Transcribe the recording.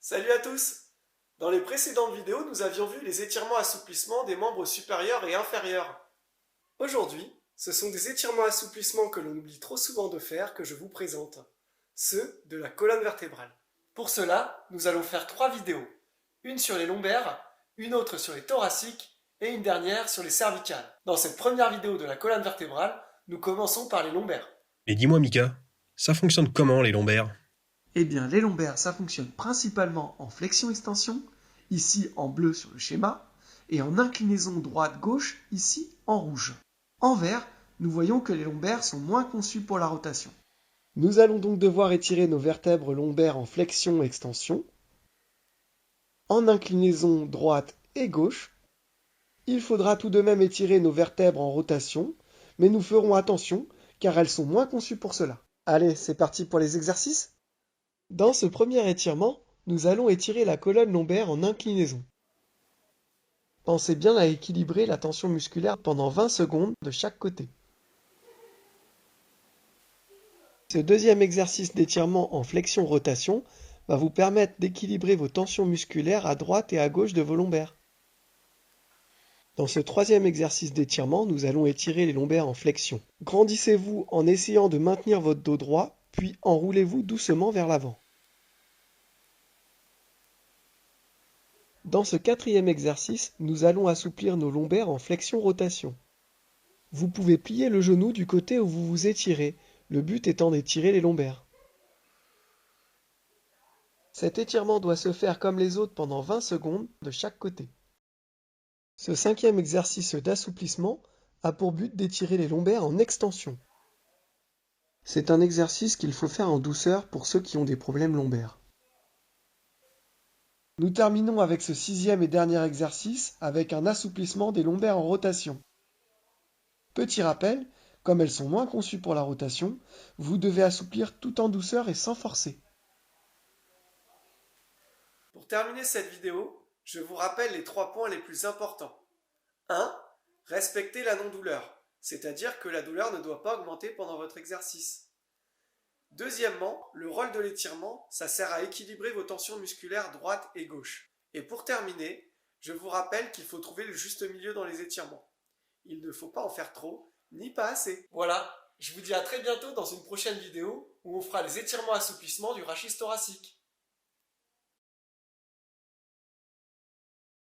Salut à tous! Dans les précédentes vidéos, nous avions vu les étirements-assouplissements des membres supérieurs et inférieurs. Aujourd'hui, ce sont des étirements-assouplissements que l'on oublie trop souvent de faire que je vous présente, ceux de la colonne vertébrale. Pour cela, nous allons faire 3 vidéos, une sur les lombaires, une autre sur les thoraciques et une dernière sur les cervicales. Dans cette première vidéo de la colonne vertébrale, nous commençons par les lombaires. Et dis-moi, Mika, ça fonctionne comment les lombaires? Eh bien, les lombaires, ça fonctionne principalement en flexion-extension, ici en bleu sur le schéma, et en inclinaison droite-gauche, ici en rouge. En vert, nous voyons que les lombaires sont moins conçus pour la rotation. Nous allons donc devoir étirer nos vertèbres lombaires en flexion-extension, en inclinaison droite et gauche. Il faudra tout de même étirer nos vertèbres en rotation, mais nous ferons attention car elles sont moins conçues pour cela. Allez, c'est parti pour les exercices. Dans ce premier étirement, nous allons étirer la colonne lombaire en inclinaison. Pensez bien à équilibrer la tension musculaire pendant 20 secondes de chaque côté. Ce deuxième exercice d'étirement en flexion-rotation va vous permettre d'équilibrer vos tensions musculaires à droite et à gauche de vos lombaires. Dans ce troisième exercice d'étirement, nous allons étirer les lombaires en flexion. Grandissez-vous en essayant de maintenir votre dos droit, puis enroulez-vous doucement vers l'avant. Dans ce quatrième exercice, nous allons assouplir nos lombaires en flexion-rotation. Vous pouvez plier le genou du côté où vous vous étirez, le but étant d'étirer les lombaires. Cet étirement doit se faire comme les autres pendant 20 secondes de chaque côté. Ce cinquième exercice d'assouplissement a pour but d'étirer les lombaires en extension. C'est un exercice qu'il faut faire en douceur pour ceux qui ont des problèmes lombaires. Nous terminons avec ce sixième et dernier exercice avec un assouplissement des lombaires en rotation. Petit rappel, comme elles sont moins conçues pour la rotation, vous devez assouplir tout en douceur et sans forcer. Pour terminer cette vidéo, je vous rappelle les 3 points les plus importants. 1. Respectez la non-douleur, c'est-à-dire que la douleur ne doit pas augmenter pendant votre exercice. Deuxièmement, le rôle de l'étirement, ça sert à équilibrer vos tensions musculaires droite et gauche. Et pour terminer, je vous rappelle qu'il faut trouver le juste milieu dans les étirements. Il ne faut pas en faire trop, ni pas assez. Voilà, je vous dis à très bientôt dans une prochaine vidéo où on fera les étirements-assouplissements du rachis thoracique.